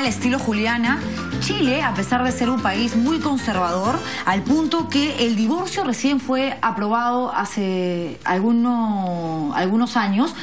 al estilo Juliana, Chile, a pesar de ser un país muy conservador, al punto que el divorcio recién fue aprobado hace algunos años,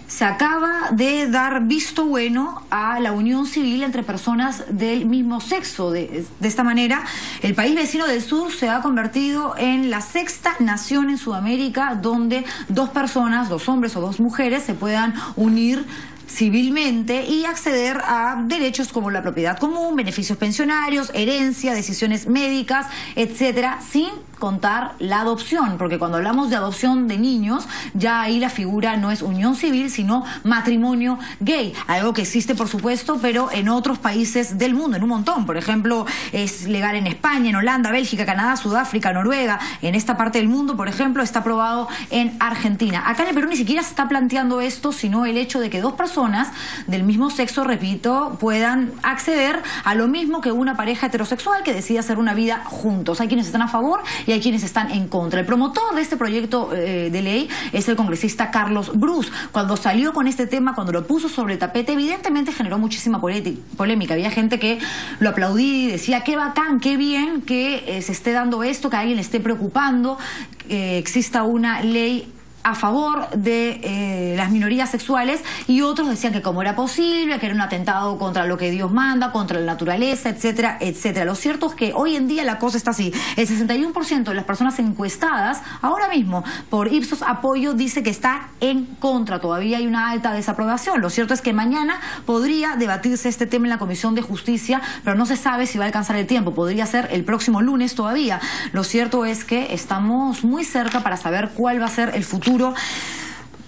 se acaba de dar visto bueno a la unión civil entre personas del mismo sexo. De esta manera, el país vecino del sur se ha convertido en la sexta nación en Sudamérica donde dos personas, dos hombres o dos mujeres, se puedan unir civilmente y acceder a derechos como la propiedad común, beneficios pensionarios, herencia, decisiones médicas, etcétera, sin contar la adopción, porque cuando hablamos de adopción de niños, ya ahí la figura no es unión civil, sino matrimonio gay, algo que existe por supuesto, pero en otros países del mundo, en un montón. Por ejemplo, es legal en España, en Holanda, Bélgica, Canadá, Sudáfrica, Noruega. En esta parte del mundo, por ejemplo, está aprobado en Argentina. Acá en el Perú ni siquiera se está planteando esto, sino el hecho de que dos personas del mismo sexo, repito, puedan acceder a lo mismo que una pareja heterosexual que decide hacer una vida juntos. Hay quienes están a favor y hay quienes están en contra. El promotor de este proyecto de ley es el congresista Carlos Brus. Cuando salió con este tema, cuando lo puso sobre el tapete, evidentemente generó muchísima polémica. Había gente que lo aplaudía y decía qué bacán, qué bien que se esté dando esto, que a alguien le esté preocupando, que exista una ley a favor de las minorías sexuales, y otros decían que cómo era posible, que era un atentado contra lo que Dios manda, contra la naturaleza, etcétera, etcétera. Lo cierto es que hoy en día la cosa está así. El 61% de las personas encuestadas, ahora mismo, por Ipsos Apoyo, dice que está en contra. Todavía hay una alta desaprobación. Lo cierto es que mañana podría debatirse este tema en la Comisión de Justicia, pero no se sabe si va a alcanzar el tiempo. Podría ser el próximo lunes todavía. Lo cierto es que estamos muy cerca para saber cuál va a ser el futuro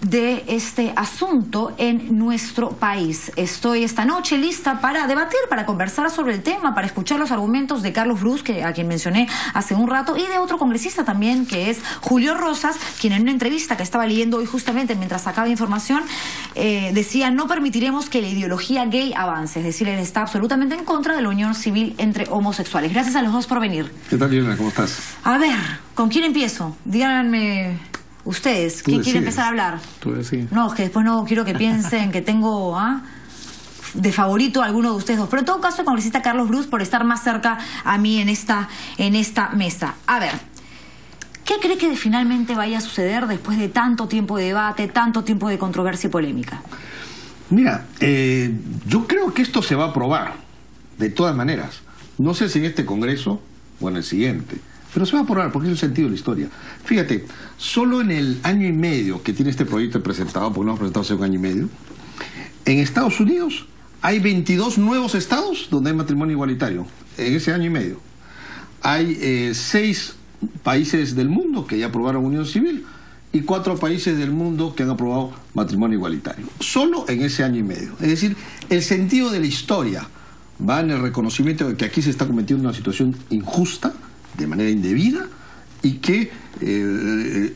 de este asunto en nuestro país. Estoy esta noche lista para debatir, para conversar sobre el tema, para escuchar los argumentos de Carlos Brus, a quien mencioné hace un rato, y de otro congresista también, que es Julio Rosas, quien en una entrevista que estaba leyendo hoy justamente mientras sacaba información, decía: no permitiremos que la ideología gay avance. Es decir, él está absolutamente en contra de la unión civil entre homosexuales. Gracias a los dos por venir. ¿Qué tal, Liliana? ¿Cómo estás? A ver, ¿con quién empiezo? Díganme ustedes, ¿quién quiere empezar a hablar? Tú decides. No, es que después no quiero que piensen que tengo de favorito a alguno de ustedes dos. Pero en todo caso, el congresista Carlos Brus, por estar más cerca a mí en esta mesa. A ver, ¿qué cree que finalmente vaya a suceder después de tanto tiempo de debate, tanto tiempo de controversia y polémica? Mira, yo creo que esto se va a aprobar, de todas maneras. No sé si en este Congreso o en el siguiente, pero se va a aprobar porque es el sentido de la historia. Fíjate, solo en el año y medio que tiene este proyecto presentado, porque lo hemos presentado hace un año y medio, en Estados Unidos hay 22 nuevos estados donde hay matrimonio igualitario, en ese año y medio. Hay 6 países del mundo que ya aprobaron unión civil y 4 países del mundo que han aprobado matrimonio igualitario. Solo en ese año y medio. Es decir, el sentido de la historia va en el reconocimiento de que aquí se está cometiendo una situación injusta, de manera indebida, y que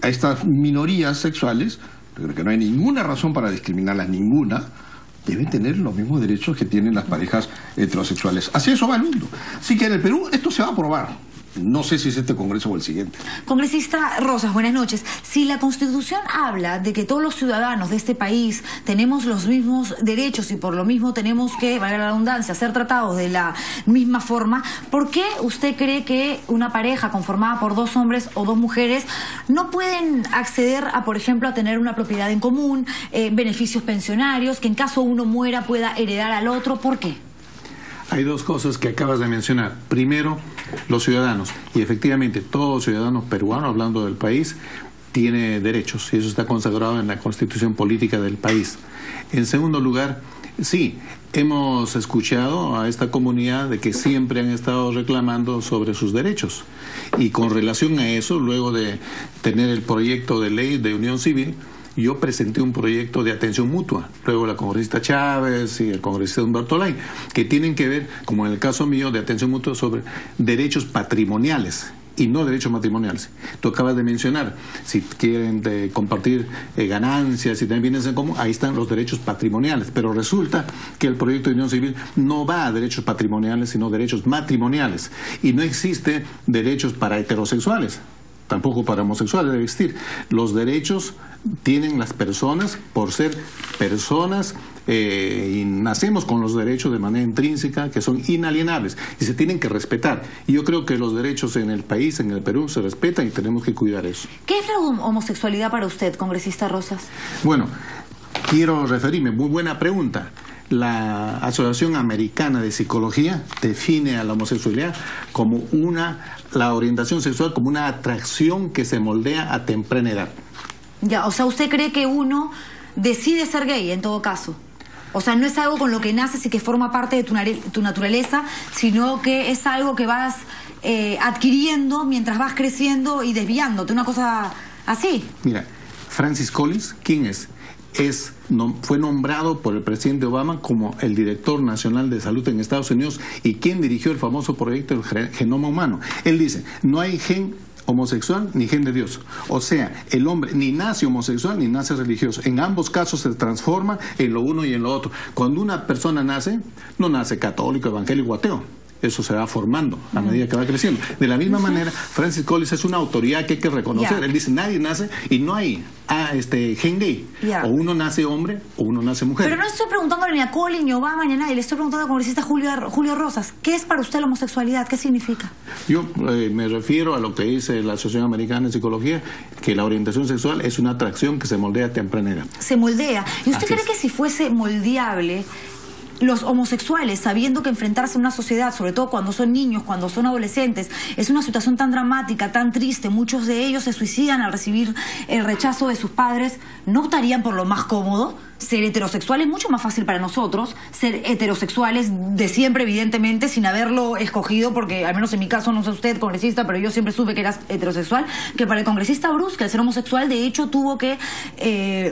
a estas minorías sexuales, creo que no hay ninguna razón para discriminarlas, ninguna, deben tener los mismos derechos que tienen las parejas heterosexuales. Así eso va el mundo. Así que en el Perú esto se va a aprobar. No sé si es este Congreso o el siguiente. Congresista Rosas, buenas noches. Si la Constitución habla de que todos los ciudadanos de este país tenemos los mismos derechos y por lo mismo tenemos que, valga la redundancia, ser tratados de la misma forma, ¿por qué usted cree que una pareja conformada por 2 hombres o 2 mujeres no pueden acceder a, por ejemplo, a tener una propiedad en común, beneficios pensionarios, que en caso uno muera pueda heredar al otro? ¿Por qué? Hay 2 cosas que acabas de mencionar. Primero, los ciudadanos. Y efectivamente, todo ciudadano peruano, hablando del país, tiene derechos. Y eso está consagrado en la Constitución Política del país. En segundo lugar, sí, hemos escuchado a esta comunidad de que siempre han estado reclamando sobre sus derechos. Y con relación a eso, luego de tener el proyecto de ley de unión civil, yo presenté un proyecto de atención mutua, luego la congresista Chávez y el congresista Humberto Lay, que tienen que ver, como en el caso mío, de atención mutua sobre derechos patrimoniales y no derechos matrimoniales. Tú acabas de mencionar, si quieren compartir ganancias, si tienen bienes en común, ahí están los derechos patrimoniales, pero resulta que el proyecto de unión civil no va a derechos patrimoniales, sino derechos matrimoniales, y no existe derechos para heterosexuales. Tampoco para homosexuales debe existir. Los derechos tienen las personas por ser personas y nacemos con los derechos de manera intrínseca, que son inalienables y se tienen que respetar. Y yo creo que los derechos en el país, en el Perú, se respetan y tenemos que cuidar eso. ¿Qué es la homosexualidad para usted, congresista Rosas? Bueno, quiero referirme, muy buena pregunta. La Asociación Americana de Psicología define a la homosexualidad como la orientación sexual como una atracción que se moldea a temprana edad. Ya, o sea, ¿usted cree que uno decide ser gay en todo caso? O sea, no es algo con lo que naces y que forma parte de tu naturaleza, sino que es algo que vas adquiriendo mientras vas creciendo y desviándote, una cosa así. Mira, Francis Collins, ¿quién es? Fue nombrado por el presidente Obama como el director nacional de salud en Estados Unidos y quien dirigió el famoso proyecto del genoma humano. Él dice, no hay gen homosexual ni gen de Dios. O sea, el hombre ni nace homosexual ni nace religioso. En ambos casos se transforma en lo uno y en lo otro. Cuando una persona nace, no nace católico, evangélico o ateo. Eso se va formando a medida que va creciendo. De la misma manera, Francis Collins es una autoridad que hay que reconocer. Él dice, nadie nace y no hay gen gay. O uno nace hombre o uno nace mujer. Pero no estoy preguntándole ni a Collins, ni a Obama, ni a nadie. Le estoy preguntando al congresista Julio Rosas. ¿Qué es para usted la homosexualidad? ¿Qué significa? Yo me refiero a lo que dice la Asociación Americana de Psicología, que la orientación sexual es una atracción que se moldea a temprana edad. Se moldea. ¿Y usted cree que si fuese moldeable, los homosexuales, sabiendo que enfrentarse a una sociedad, sobre todo cuando son niños, cuando son adolescentes, es una situación tan dramática, tan triste, muchos de ellos se suicidan al recibir el rechazo de sus padres, ¿no optarían por lo más cómodo? Ser heterosexual es mucho más fácil para nosotros, ser heterosexuales de siempre, evidentemente, sin haberlo escogido, porque al menos en mi caso, no sé usted, congresista, pero yo siempre supe que eras heterosexual, que para el congresista Bruce, que al ser homosexual, de hecho, tuvo que,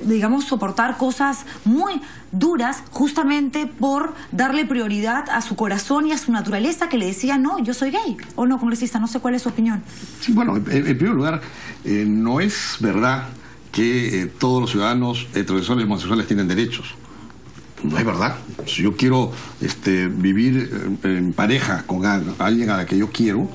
digamos, soportar cosas muy duras, justamente por darle prioridad a su corazón y a su naturaleza, que le decía, no, yo soy gay. ¿O no, congresista? No sé cuál es su opinión. Sí, bueno, en primer lugar, no es verdad que todos los ciudadanos heterosexuales y homosexuales tienen derechos. No es verdad. Si yo quiero vivir en pareja con alguien a la que yo quiero,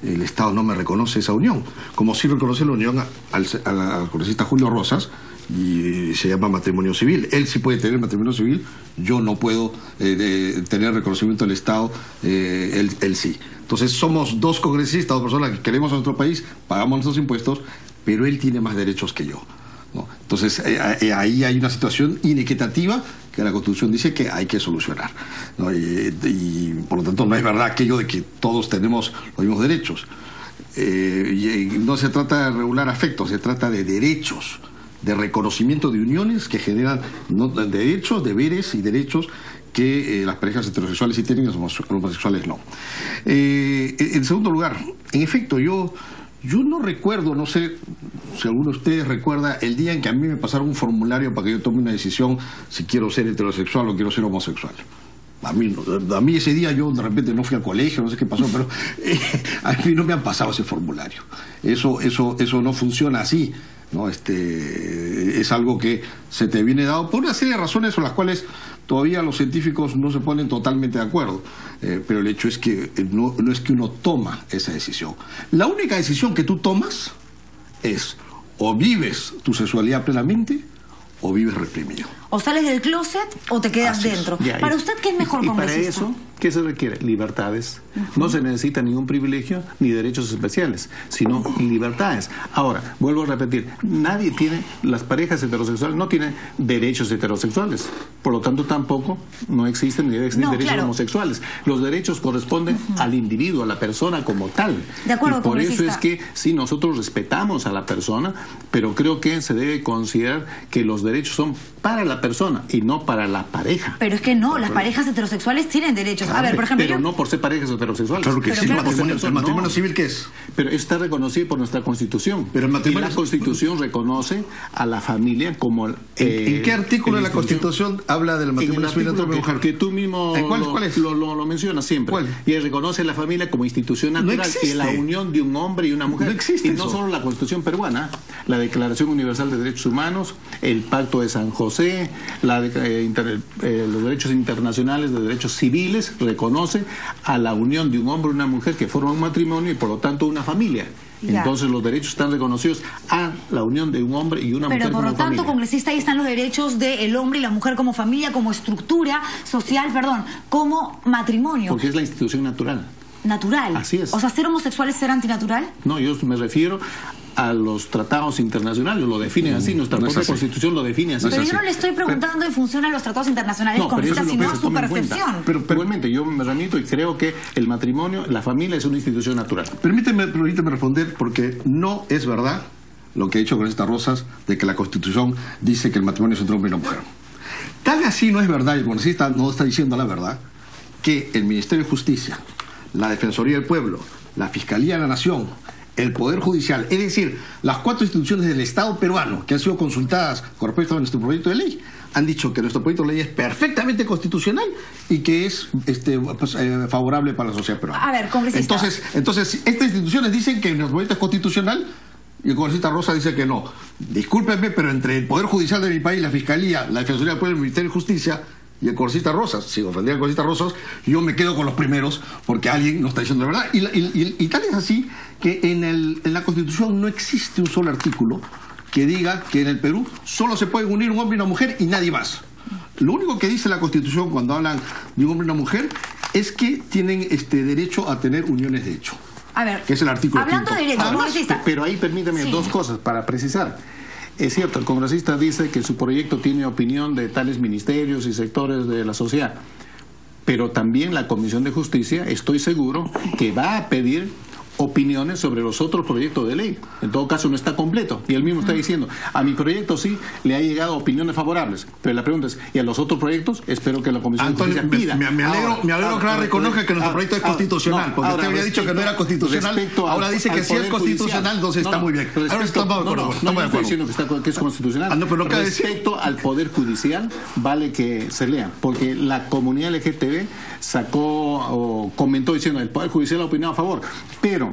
el Estado no me reconoce esa unión. Como sí reconoce la unión al congresista Julio Rosas, y se llama matrimonio civil. Él sí puede tener matrimonio civil, yo no puedo tener reconocimiento del Estado, él sí. Entonces somos dos congresistas, dos personas que queremos a nuestro país, pagamos nuestros impuestos, pero él tiene más derechos que yo, ¿no? Entonces ahí hay una situación inequitativa que la Constitución dice que hay que solucionar, ¿no? Y por lo tanto no es verdad aquello de que todos tenemos los mismos derechos. Y no se trata de regular afectos, se trata de derechos, de reconocimiento de uniones que generan derechos, deberes y derechos que las parejas heterosexuales sí tienen y los homosexuales no. En segundo lugar, en efecto, yo no recuerdo, no sé si alguno de ustedes recuerda el día en que a mí me pasaron un formulario para que yo tome una decisión si quiero ser heterosexual o quiero ser homosexual. A mí ese día yo de repente no fui al colegio, no sé qué pasó, pero a mí no me han pasado ese formulario. Eso no funciona así, ¿no? Es algo que se te viene dado por una serie de razones con las cuales todavía los científicos no se ponen totalmente de acuerdo, pero el hecho es que no es que uno toma esa decisión. La única decisión que tú tomas es o vives tu sexualidad plenamente o vives reprimido. O sales del closet o te quedas dentro. Para usted, ¿qué es mejor, congresista? Para eso, ¿qué se requiere? Libertades. No se necesita ningún privilegio ni derechos especiales, sino libertades. Ahora, vuelvo a repetir, las parejas heterosexuales no tienen derechos heterosexuales. Por lo tanto, tampoco no existen ni deben existir derechos homosexuales. Los derechos corresponden al individuo, a la persona como tal. De acuerdo, y por eso es que sí, nosotros respetamos a la persona, pero creo que se debe considerar que los derechos son para la persona y no para la pareja. Pero es que no, las parejas heterosexuales tienen derechos. A ver, por ejemplo, pero no por ser parejas heterosexuales. Claro que sí. ¿El matrimonio civil qué es? Pero está reconocido por nuestra Constitución. Pero y la Constitución reconoce a la familia como... ¿En qué artículo de la Constitución habla del matrimonio civil entre hombre y mujer? Que tú mismo ¿Cuál es? Lo mencionas siempre. ¿Cuál? Y reconoce a la familia como institución natural y la unión de un hombre y una mujer. No existe y no solo la Constitución peruana, la Declaración Universal de Derechos Humanos, el Pacto de San José, los derechos internacionales de derechos civiles reconoce a la unión de un hombre y una mujer que forman un matrimonio y por lo tanto una familia. Ya. Entonces los derechos están reconocidos a la unión de un hombre y una mujer como familia. Pero por lo tanto, congresista, ahí están los derechos del hombre y la mujer como familia, como estructura social, como matrimonio. Porque es la institución natural. Natural. Así es. O sea, ¿ser homosexual es ser antinatural? No, yo me refiero a los tratados internacionales, lo definen así, nuestra propia Constitución lo define así. Pero yo no le estoy preguntando en función a los tratados internacionales, congresista, sino a su percepción. Pero igualmente, yo me remito y creo que el matrimonio, la familia es una institución natural. Permíteme responder, porque no es verdad lo que ha dicho Congresista Rosas, de que la Constitución dice que el matrimonio es entre hombre y una mujer. Tal así no es verdad, y el congresista no está diciendo la verdad, que el Ministerio de Justicia, la Defensoría del Pueblo, la Fiscalía de la Nación, el Poder Judicial, es decir, las 4 instituciones del Estado peruano que han sido consultadas con respecto a nuestro proyecto de ley, han dicho que nuestro proyecto de ley es perfectamente constitucional y que es favorable para la sociedad peruana. A ver, congresista. Entonces, estas instituciones dicen que nuestro proyecto es constitucional y el congresista Rosa dice que no. Discúlpenme, pero entre el Poder Judicial de mi país, la Fiscalía, la Defensoría del Pueblo, el Ministerio de Justicia y el congresista Rosas, si ofendía al congresista Rosas, yo me quedo con los primeros porque alguien no está diciendo la verdad. Y tal es así que en la Constitución no existe un solo artículo que diga que en el Perú solo se pueden unir un hombre y una mujer y nadie más. Lo único que dice la Constitución cuando hablan de un hombre y una mujer es que tienen derecho a tener uniones de hecho. A ver, que es el artículo hablando 5. de derechos, congresista. Pero ahí permítame dos cosas para precisar. Es cierto, el congresista dice que su proyecto tiene opinión de tales ministerios y sectores de la sociedad, pero también la Comisión de Justicia, estoy seguro, que va a pedir opiniones sobre los otros proyectos de ley. En todo caso no está completo. Y él mismo está diciendo, a mi proyecto sí le ha llegado opiniones favorables. Pero la pregunta es, ¿y a los otros proyectos? Espero que la Comisión de Justicia pida. Me alegro que reconozca que nuestro proyecto es constitucional, porque usted había dicho que no era constitucional, ahora dice que sí es constitucional, entonces está muy bien. Ahora estamos de acuerdo. No estoy diciendo que es constitucional. Respecto al Poder Judicial, vale que se lea, porque la comunidad LGTB sacó o comentó diciendo el Poder Judicial ha opinado a favor, pero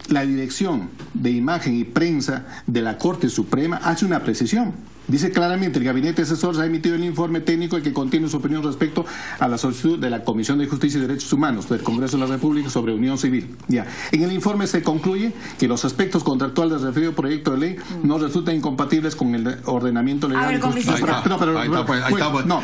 la Dirección de Imagen y Prensa de la Corte Suprema hace una precisión. Dice claramente, el Gabinete Asesor ha emitido el informe técnico que contiene su opinión respecto a la solicitud de la Comisión de Justicia y Derechos Humanos del Congreso de la República sobre unión civil. Ya. En el informe se concluye que los aspectos contractuales del referido proyecto de ley no resultan incompatibles con el ordenamiento legal. A ver, congresista.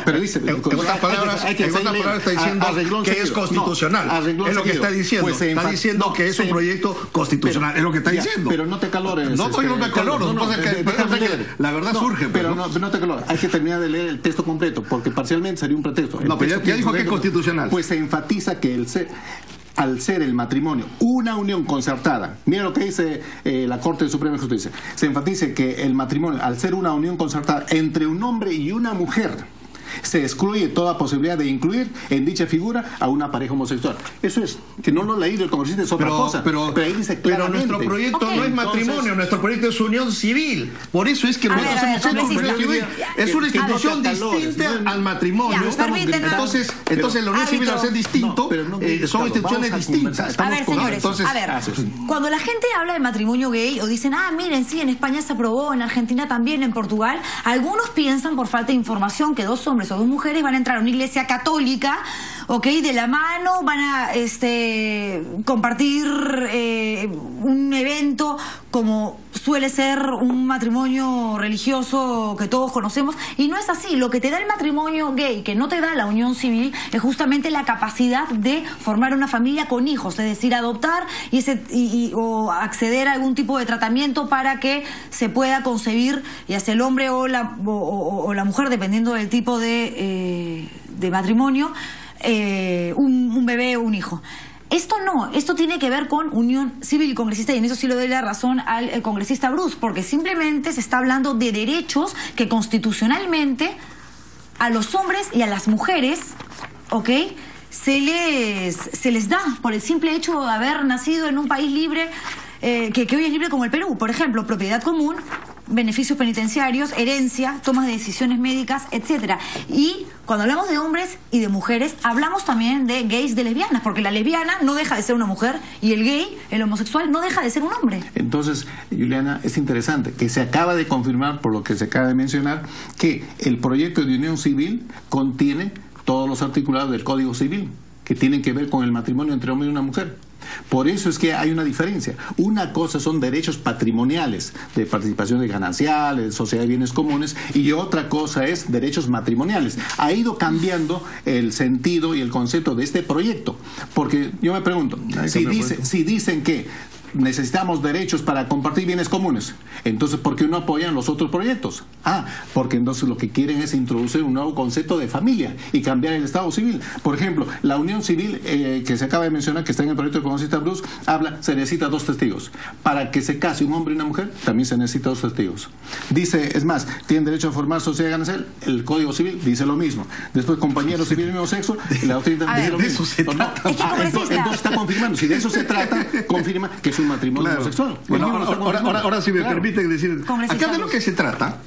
Pero dice, en otras palabras está diciendo que es constitucional. Es lo que está diciendo. Está diciendo que es un proyecto constitucional. Es lo que está diciendo. Pero no te calores. No me caloro. La verdad surge. Pero no te calores. Hay que terminar de leer el texto completo, porque parcialmente sería un pretexto. No, pero ya dijo que es constitucional. Pues se enfatiza que al ser el matrimonio una unión concertada, mira lo que dice la Corte Suprema de Justicia, se enfatiza que el matrimonio, al ser una unión concertada entre un hombre y una mujer, se excluye toda posibilidad de incluir en dicha figura a una pareja homosexual. Eso es, que no lo leí del congresista, es otra cosa. Pero ahí dice claramente. Pero nuestro proyecto no es matrimonio, nuestro proyecto es unión civil. Por eso es que nosotros hemos hecho un proyecto civil. Es una institución distinta al matrimonio. Entonces la unión civil al ser distinto, son instituciones distintas. A ver, señores, cuando la gente habla de matrimonio gay o dicen, miren, sí, en España se aprobó, en Argentina también, en Portugal, algunos piensan por falta de información que dos hombres o dos mujeres van a entrar a una iglesia católica, de la mano, van a compartir un evento como suele ser un matrimonio religioso que todos conocemos, y no es así. Lo que te da el matrimonio gay, que no te da la unión civil, es justamente la capacidad de formar una familia con hijos, es decir, adoptar o acceder a algún tipo de tratamiento para que se pueda concebir, ya sea el hombre o la mujer, dependiendo del tipo de matrimonio, un bebé o un hijo. Esto no, esto tiene que ver con unión civil, congresista, y en eso sí le doy la razón al congresista Bruce, porque simplemente se está hablando de derechos que constitucionalmente a los hombres y a las mujeres, se les da por el simple hecho de haber nacido en un país libre, que hoy es libre como el Perú. Por ejemplo, propiedad común, beneficios penitenciarios, herencia, tomas de decisiones médicas, etcétera. Y cuando hablamos de hombres y de mujeres, hablamos también de gays, de lesbianas, porque la lesbiana no deja de ser una mujer y el gay, el homosexual, no deja de ser un hombre. Entonces, Juliana, es interesante que se acaba de confirmar, por lo que se acaba de mencionar, que el proyecto de unión civil contiene todos los articulados del Código Civil que tienen que ver con el matrimonio entre hombre y una mujer. Por eso es que hay una diferencia. Una cosa son derechos patrimoniales, de participación de gananciales, de sociedad de bienes comunes, y otra cosa es derechos matrimoniales. Ha ido cambiando el sentido y el concepto de este proyecto, porque yo me pregunto, si dicen que necesitamos derechos para compartir bienes comunes, entonces ¿por qué no apoyan los otros proyectos? Porque entonces lo que quieren es introducir un nuevo concepto de familia y cambiar el Estado civil. Por ejemplo, la unión civil que se acaba de mencionar, que está en el proyecto de congresista Bruce, se necesita 2 testigos. Para que se case un hombre y una mujer, también se necesita 2 testigos. Dice, es más, tienen derecho a formar sociedad ganancial, el Código Civil dice lo mismo. Después, compañeros civiles del mismo sexo, la doctrina dice lo mismo. Entonces está confirmando, si de eso se trata, confirma que es un matrimonio homosexual. Bueno, ahora si me permiten decir, acá de lo que se trata,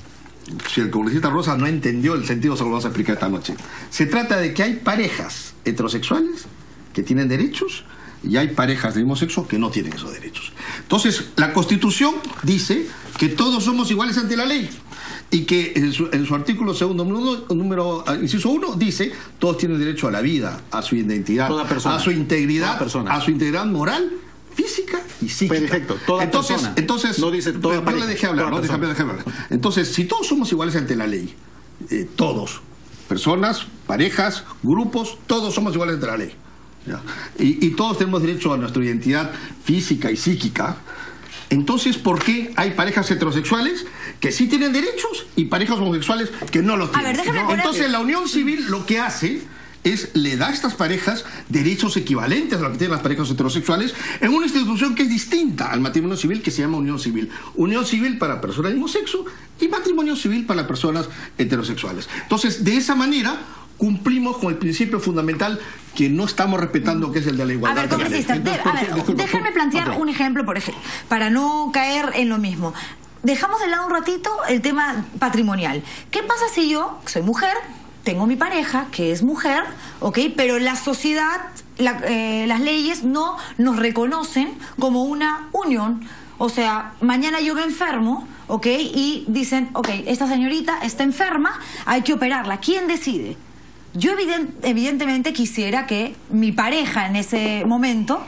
si el congresista Rosa no entendió el sentido, se lo vamos a explicar esta noche. Se trata de que hay parejas heterosexuales que tienen derechos y hay parejas del mismo sexo que no tienen esos derechos. Entonces, la Constitución dice que todos somos iguales ante la ley y que en su artículo segundo, inciso 1, dice todos tienen derecho a la vida, a su identidad, a su integridad, a su integridad moral, física y psíquica. Perfecto, entonces no dice toda pareja. Yo le dejé hablar, déjame hablar. Entonces, si todos somos iguales ante la ley, todos, personas, parejas, grupos, todos somos iguales ante la ley. ¿Ya? Y todos tenemos derecho a nuestra identidad física y psíquica. Entonces, ¿por qué hay parejas heterosexuales que sí tienen derechos y parejas homosexuales que no los tienen? Entonces, la unión civil lo que hace le da a estas parejas derechos equivalentes a lo que tienen las parejas heterosexuales en una institución que es distinta al matrimonio civil, que se llama unión civil. Unión civil para personas del mismo sexo y matrimonio civil para personas heterosexuales. Entonces, de esa manera cumplimos con el principio fundamental que no estamos respetando, que es el de la igualdad. A ver, congresista, déjame plantear un ejemplo, por ejemplo, para no caer en lo mismo. Dejamos de lado un ratito el tema patrimonial. ¿Qué pasa si yo soy mujer, tengo mi pareja que es mujer, ¿ok? Pero la sociedad, las leyes no nos reconocen como una unión? O sea, mañana yo me enfermo, ¿ok? Y dicen, ok, esta señorita está enferma, hay que operarla. ¿Quién decide? Yo evidentemente quisiera que mi pareja en ese momento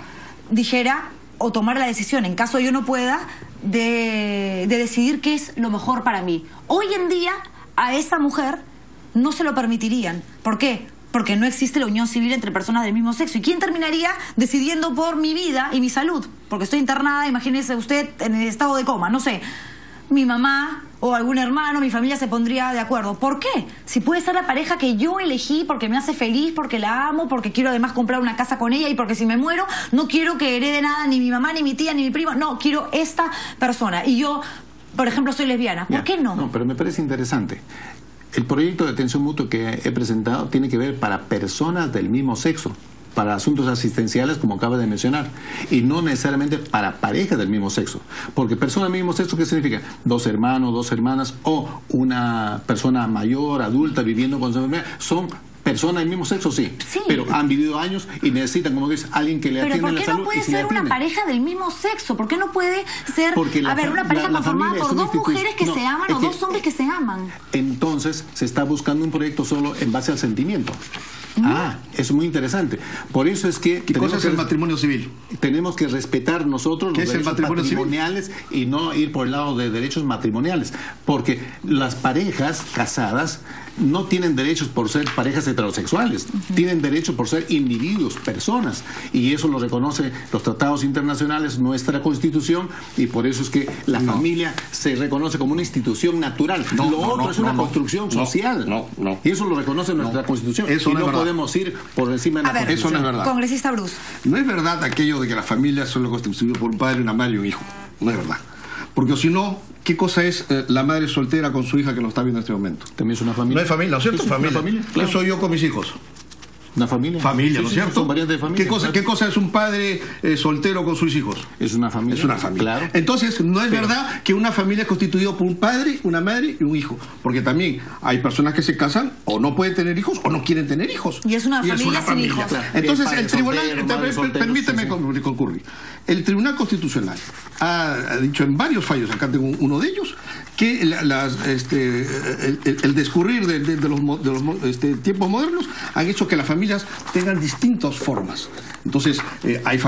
dijera o tomara la decisión, en caso yo no pueda, de decidir qué es lo mejor para mí. Hoy en día a esa mujer no se lo permitirían. ¿Por qué? Porque no existe la unión civil entre personas del mismo sexo. ¿Y quién terminaría decidiendo por mi vida y mi salud? Porque estoy internada, imagínese usted, en el estado de coma, no sé. Mi mamá o algún hermano, mi familia se pondría de acuerdo. ¿Por qué? Si puede ser la pareja que yo elegí porque me hace feliz, porque la amo, porque quiero además comprar una casa con ella y porque si me muero no quiero que herede nada ni mi mamá, ni mi tía, ni mi primo. No, quiero esta persona. Y yo, por ejemplo, soy lesbiana. ¿Por qué no? No, pero me parece interesante. El proyecto de atención mutua que he presentado tiene que ver para personas del mismo sexo, para asuntos asistenciales, como acaba de mencionar, y no necesariamente para parejas del mismo sexo. Porque persona del mismo sexo, ¿qué significa? 2 hermanos, 2 hermanas, o una persona mayor, adulta, viviendo con su enfermedad, son personas del mismo sexo, sí, pero han vivido años y necesitan, como dices, alguien que le atienda la salud. ¿Pero por qué no puede ser una pareja del mismo sexo? ¿Por qué no puede ser, una pareja conformada por 2 mujeres que se aman o 2 hombres que se aman? Entonces se está buscando un proyecto solo en base al sentimiento. Es muy interesante. Por eso es que... ¿Qué cosa es el matrimonio civil? Tenemos que respetar nosotros los derechos patrimoniales y no ir por el lado de derechos matrimoniales. Porque las parejas casadas no tienen derechos por ser parejas heterosexuales. Tienen derechos por ser individuos, personas. Y eso lo reconocen los tratados internacionales, nuestra Constitución, y por eso es que la familia se reconoce como una institución natural. Lo otro es una construcción social. Y eso lo reconoce nuestra Constitución. Eso no es verdad. Podemos ir por encima de la Constitución. Eso no es verdad. Congresista Bruce. No es verdad aquello de que las familias son constituidas por un padre, una madre y un hijo. No es verdad. Porque si no, ¿qué cosa es la madre soltera con su hija que lo está viendo en este momento? También es una familia. No es familia, ¿no es cierto? Familia. Claro. ¿Qué soy yo con mis hijos? Una familia. Familia, ¿no es cierto? Son variantes de familia. ¿Qué cosa es un padre soltero con sus hijos? Es una familia. Es una familia. Claro. Entonces, no es verdad que una familia es constituida por un padre, una madre y un hijo. Porque también hay personas que se casan o no pueden tener hijos o no quieren tener hijos. Y es una familia sin hijos. Claro. Entonces, el tribunal, permíteme concurrir. El Tribunal Constitucional ha dicho en varios fallos, acá tengo uno de ellos, que el discurrir de los tiempos modernos han hecho que las familias tengan distintas formas. Entonces, hay familias